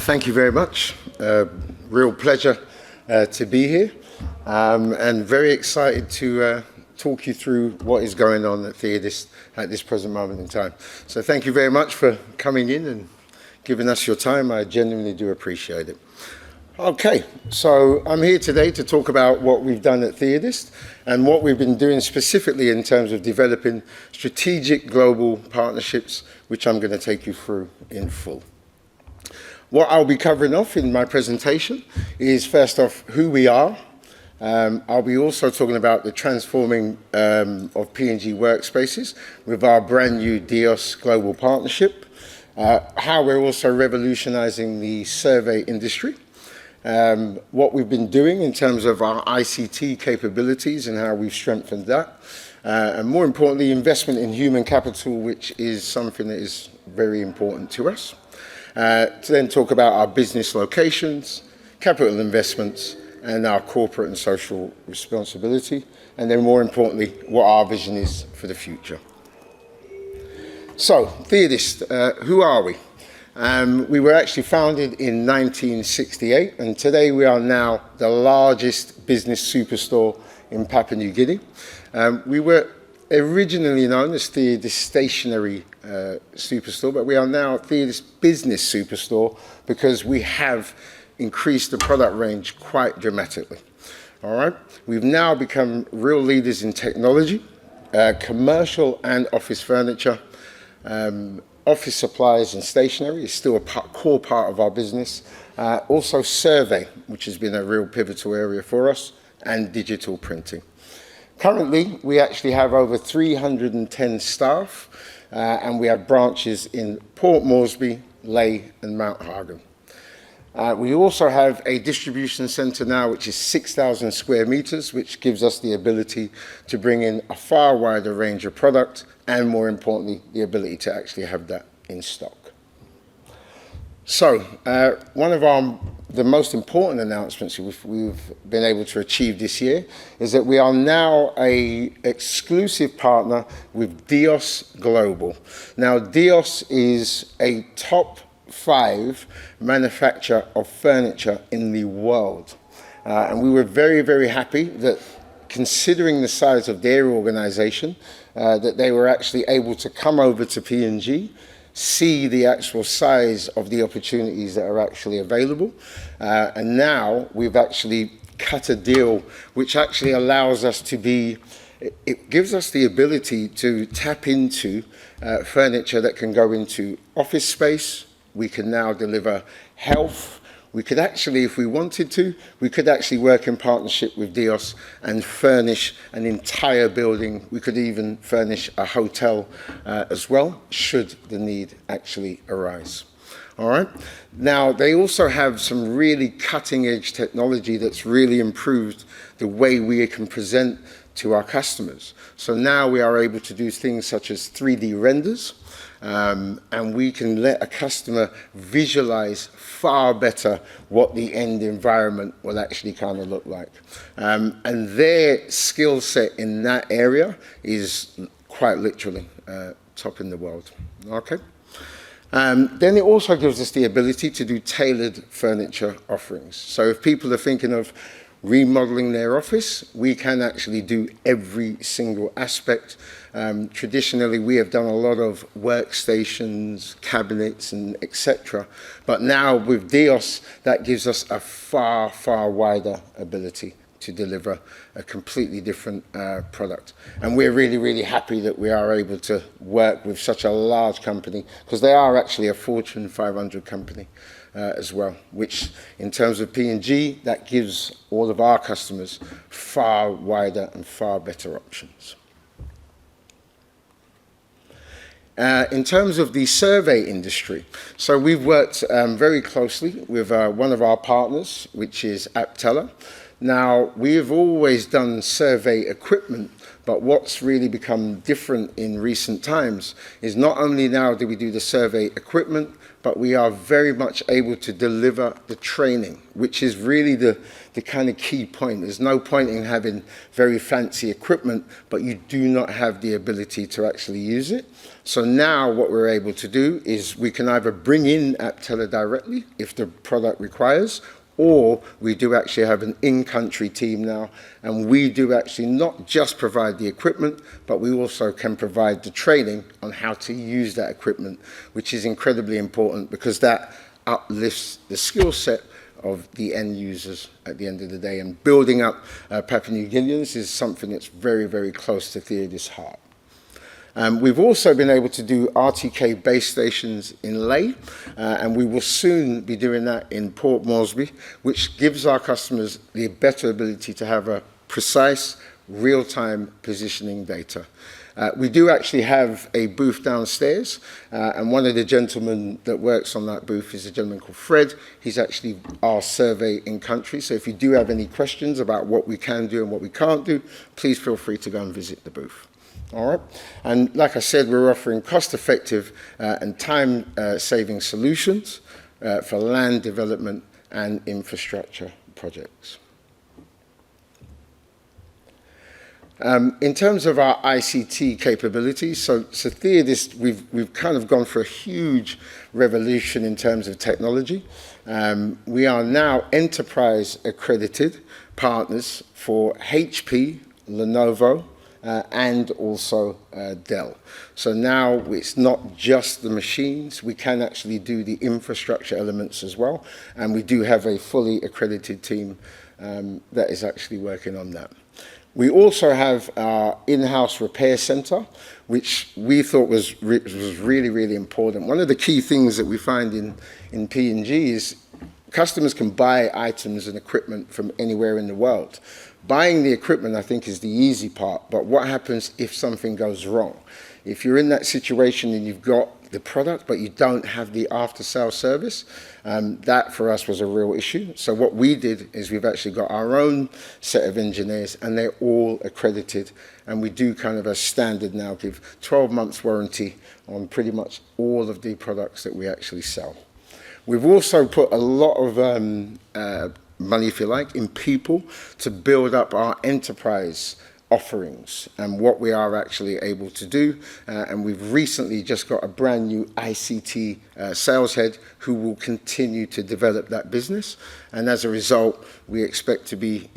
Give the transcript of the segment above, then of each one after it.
Thank you very much. Real pleasure to be here, and very excited to talk you through what is going on at Theodist at this present moment in time. So thank you very much for coming in and giving us your time. I genuinely do appreciate it. Okay, so I'm here today to talk about what we've done at Theodist and what we've been doing specifically in terms of developing strategic global partnerships, which I'm going to take you through in full. What I'll be covering off in my presentation is, first off, who we are. I'll be also talking about the transforming of P&G workspaces with our brand new DIOS global partnership, how we're also revolutionizing the survey industry, what we've been doing in terms of our ICT capabilities and how we've strengthened that, and more importantly, investment in human capital, which is something that is very important to us. To then talk about our business locations, capital investments, and our corporate and social responsibility, and then more importantly, what our vision is for the future. So, Theodist, who are we? We were actually founded in 1968, and today we are now the largest business superstore in Papua New Guinea. We were originally known as Theodist Stationery Superstore, but we are now Theodist Business Superstore because we have increased the product range quite dramatically. All right, we've now become real leaders in technology, commercial and office furniture, office supplies and stationery is still a core part of our business. Also survey, which has been a real pivotal area for us, and digital printing. Currently, we actually have over 310 staff, and we have branches in Port Moresby, Lae, and Mount Hagen. We also have a distribution centre now, which is 6,000 square metres, which gives us the ability to bring in a far wider range of product, and more importantly, the ability to actually have that in stock. So, one of the most important announcements we've been able to achieve this year is that we are now an exclusive partner with DIOS Global. Now, DIOS is a top 5 manufacturer of furniture in the world. And we were very, very happy that, considering the size of their organization, that they were actually able to come over to P&G, see the actual size of the opportunities that are actually available. And now we've actually cut a deal which actually allows us to be, it gives us the ability to tap into furniture that can go into office space. We can now deliver health. We could actually, if we wanted to, we could actually work in partnership with DIOS and furnish an entire building. We could even furnish a hotel as well, should the need actually arise. All right. Now, they also have some really cutting-edge technology that's really improved the way we can present to our customers. So now we are able to do things such as 3D renders, and we can let a customer visualize far better what the end environment will actually kind of look like. And their skill set in that area is quite literally top in the world. Okay. Then it also gives us the ability to do tailored furniture offerings. So if people are thinking of remodeling their office, we can actually do every single aspect. Traditionally, we have done a lot of workstations, cabinets, and etc. But now with DIOS, that gives us a far, far wider ability to deliver a completely different product. And we're really, really happy that we are able to work with such a large company, because they are actually a Fortune 500 company as well, which in terms of P&G, that gives all of our customers far wider and far better options. In terms of the survey industry, so we've worked very closely with one of our partners, which is Aptella. Now, we have always done survey equipment, but what's really become different in recent times is not only now do we do the survey equipment, but we are very much able to deliver the training, which is really the kind of key point. There's no point in having very fancy equipment, but you do not have the ability to actually use it. So now what we're able to do is we can either bring in AppTeller directly if the product requires, or we do actually have an in-country team now, and we do actually not just provide the equipment, but we also can provide the training on how to use that equipment, which is incredibly important because that uplifts the skill set of the end users at the end of the day. And building up Papua New Guineans is something that's very, very close to Theodist's heart. We've also been able to do RTK base stations in Lae, and we will soon be doing that in Port Moresby, which gives our customers the better ability to have a precise, real-time positioning data. We do actually have a booth downstairs, and one of the gentlemen that works on that booth is a gentleman called Fred. He's actually our survey in country, so if you do have any questions about what we can do and what we can't do, please feel free to go and visit the booth. All right, and like I said, we're offering cost-effective and time-saving solutions for land development and infrastructure projects. In terms of our ICT capabilities, so Theodist, we've kind of gone for a huge revolution in terms of technology. We are now enterprise accredited partners for HP, Lenovo, and also Dell. So now it's not just the machines, we can actually do the infrastructure elements as well, and we do have a fully accredited team that is actually working on that. We also have our in-house repair center, which we thought was really, really important. One of the key things that we find in P&G is customers can buy items and equipment from anywhere in the world. Buying the equipment, I think, is the easy part, but what happens if something goes wrong? If you're in that situation and you've got the product, but you don't have the after-sale service, that for us was a real issue. So what we did is we've actually got our own set of engineers, and they're all accredited, and we do kind of a standard now, give 12 months warranty on pretty much all of the products that we actually sell. We've also put a lot of money, if you like, in people to build up our enterprise offerings and what we are actually able to do. And we've recently just got a brand new ICT sales head who will continue to develop that business. And as a result, we expect to be,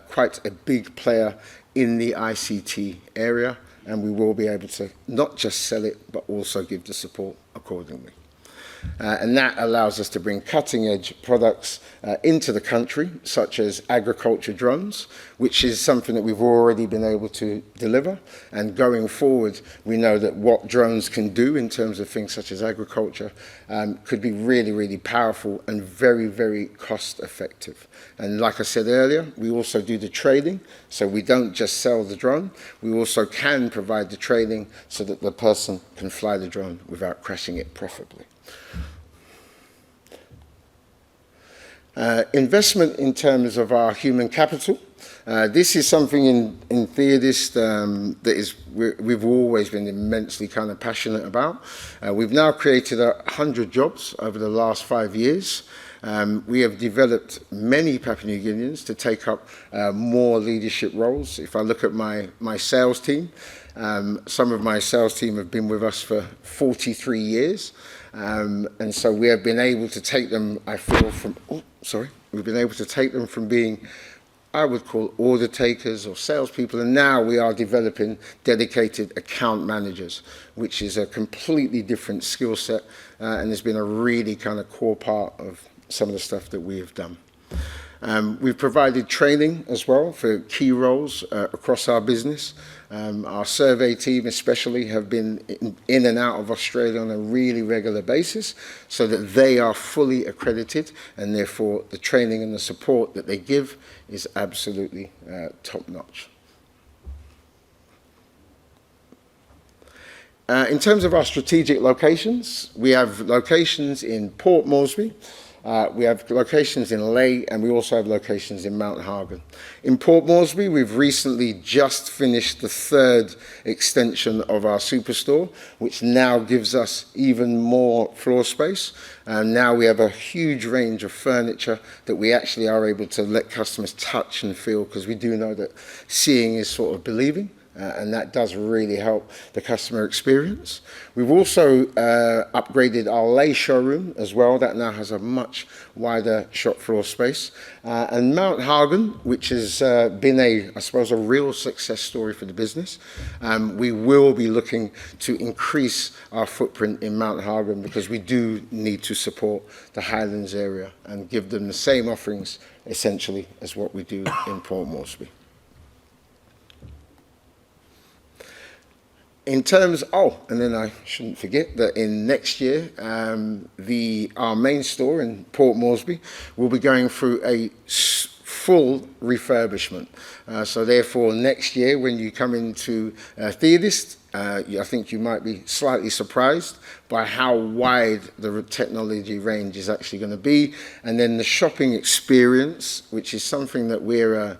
quite a big player in the ICT area. And we will be able to not just sell it, but also give the support accordingly. And that allows us to bring cutting-edge products into the country, such as agriculture drones, which is something that we've already been able to deliver. And going forward, we know that what drones can do in terms of things such as agriculture could be really, really powerful and very, very cost-effective. And like I said earlier, we also do the training, so we don't just sell the drone. We also can provide the training so that the person can fly the drone without crashing it, preferably. Investment in terms of our human capital. This is something in Theodist that we've always been immensely kind of passionate about. We've now created 100 jobs over the last 5 years. We have developed many Papua New Guineans to take up more leadership roles. If I look at my sales team, some of my sales team have been with us for 43 years. And so we have been able to take them, I feel, we've been able to take them from being, I would call, order takers or salespeople, and now we are developing dedicated account managers, which is a completely different skill set, and has been a really kind of core part of some of the stuff that we have done. We've provided training as well for key roles across our business. Our survey team especially have been in and out of Australia on a really regular basis so that they are fully accredited, and therefore the training and the support that they give is absolutely top-notch. In terms of our strategic locations, we have locations in Port Moresby, We have locations in Leigh, and we also have locations in Mount Hagen. In Port Moresby, we've recently just finished the third extension of our superstore, which now gives us even more floor space. And now we have a huge range of furniture that we actually are able to let customers touch and feel, because we do know that seeing is sort of believing. And that does really help the customer experience. We've also upgraded our Leigh showroom as well. That now has a much wider shop floor space. And Mount Hagen, which has been I suppose, a real success story for the business. We will be looking to increase our footprint in Mount Hagen, because we do need to support the Highlands area and give them the same offerings, essentially, as what we do in Port Moresby. In terms, and then I shouldn't forget that in next year, our main store in Port Moresby will be going through a full refurbishment. So therefore, next year, when you come into Theodist, I think you might be slightly surprised by how wide the technology range is actually going to be. And then the shopping experience, which is something that we're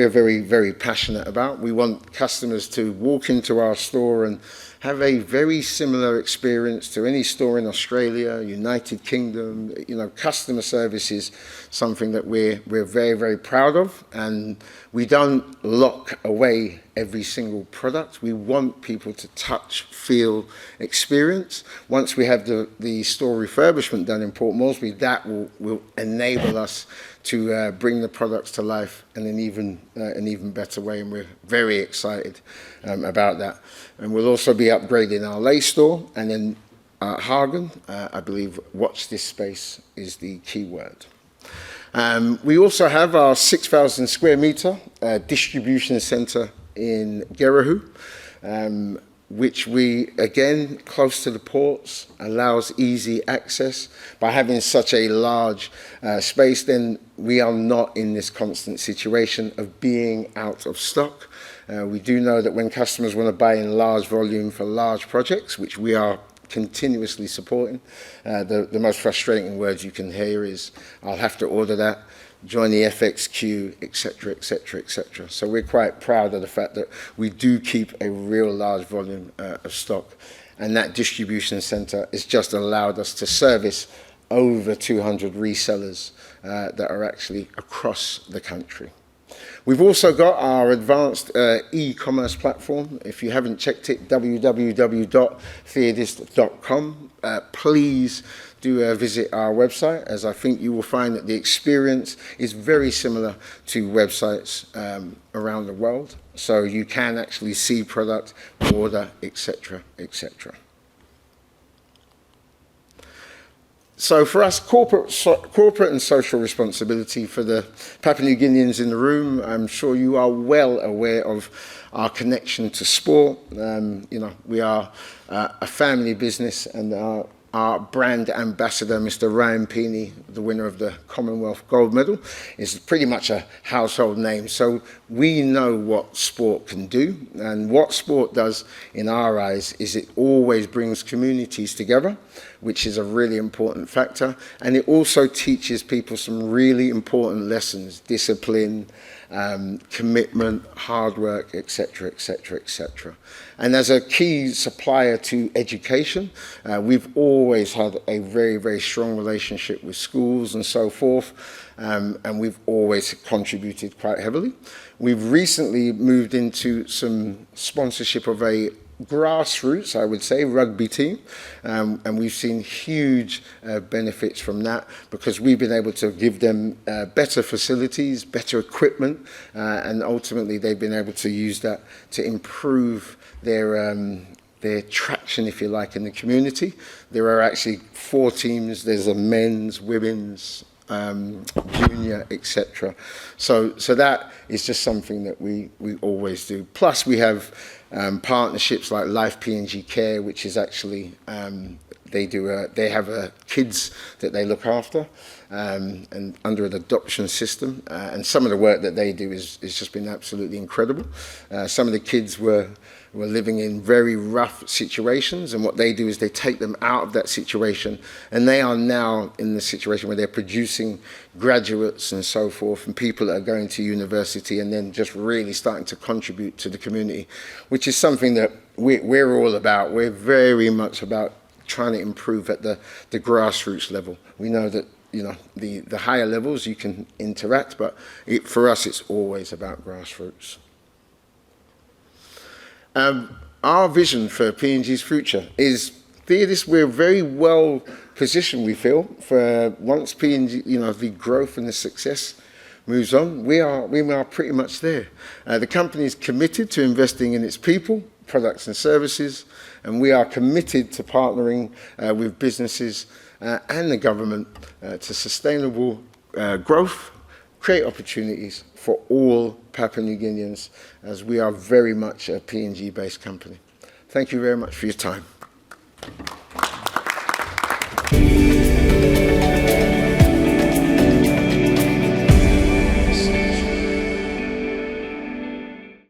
very, very passionate about. We want customers to walk into our store and have a very similar experience to any store in Australia, United Kingdom. Customer service is something that we're very, very proud of, and we don't lock away every single product. We want people to touch, feel, experience. Once we have the store refurbishment done in Port Moresby, that will enable us to bring the products to life in an even better way, and we're very excited about that. And we'll also be upgrading our Leigh store, and then Hagen, I believe, watch this space is the key word. We also have our 6,000 square metre distribution centre in Gerahu, which we, again, close to the ports, allows easy access. By having such a large space, then we are not in this constant situation of being out of stock. We do know that when customers want to buy in large volume for large projects, which we are continuously supporting, the most frustrating words you can hear is, I'll have to order that, join the FX queue, etc., etc., etc. So we're quite proud of the fact that we do keep a real large volume of stock, and that distribution centre has just allowed us to service over 200 resellers that are actually across the country. We've also got our advanced e-commerce platform. If you haven't checked it, www.theodist.com. Please do visit our website, as I think you will find that the experience is very similar to websites around the world. So you can actually see product, order, etc., etc. So for us, corporate and social responsibility for the Papua New Guineans in the room, I'm sure you are well aware of our connection to sport. We are a family business, and our brand ambassador, Mr. Ryan Peeney, the winner of the Commonwealth Gold Medal, is pretty much a household name. So we know what sport can do, and what sport does in our eyes is it always brings communities together, which is a really important factor, and it also teaches people some really important lessons: discipline, commitment, hard work, etc., etc., etc. And as a key supplier to education, we've always had a very, very strong relationship with schools and so forth, and we've always contributed quite heavily. We've recently moved into some sponsorship of a grassroots, I would say, rugby team, and we've seen huge benefits from that, because we've been able to give them better facilities, better equipment, and ultimately they've been able to use that to improve their traction, if you like, in the community. There are actually 4 teams. There's a men's, women's, junior, etc. So that is just something that we always do. Plus we have partnerships like Life PNG Care, which is actually They have kids that they look after, and under an adoption system. And some of the work that they do is just been absolutely incredible. Some of the kids were living in very rough situations, and what they do is they take them out of that situation, and they are now in the situation where they're producing graduates and so forth, and people that are going to university and then just really starting to contribute to the community, which is something that we're all about. We're very much about trying to improve at the grassroots level. We know that, you know, the higher levels you can interact, but for us it's always about grassroots. Our vision for P&G's future is Theodist. We're very well positioned, we feel, for once P&G, you know, the growth and the success moves on. We are pretty much there. The company is committed to investing in its people, products and services, and we are committed to partnering with businesses and the government to sustainable growth, create opportunities for all Papua New Guineans, as we are very much a P&G based company. Thank you very much for your time.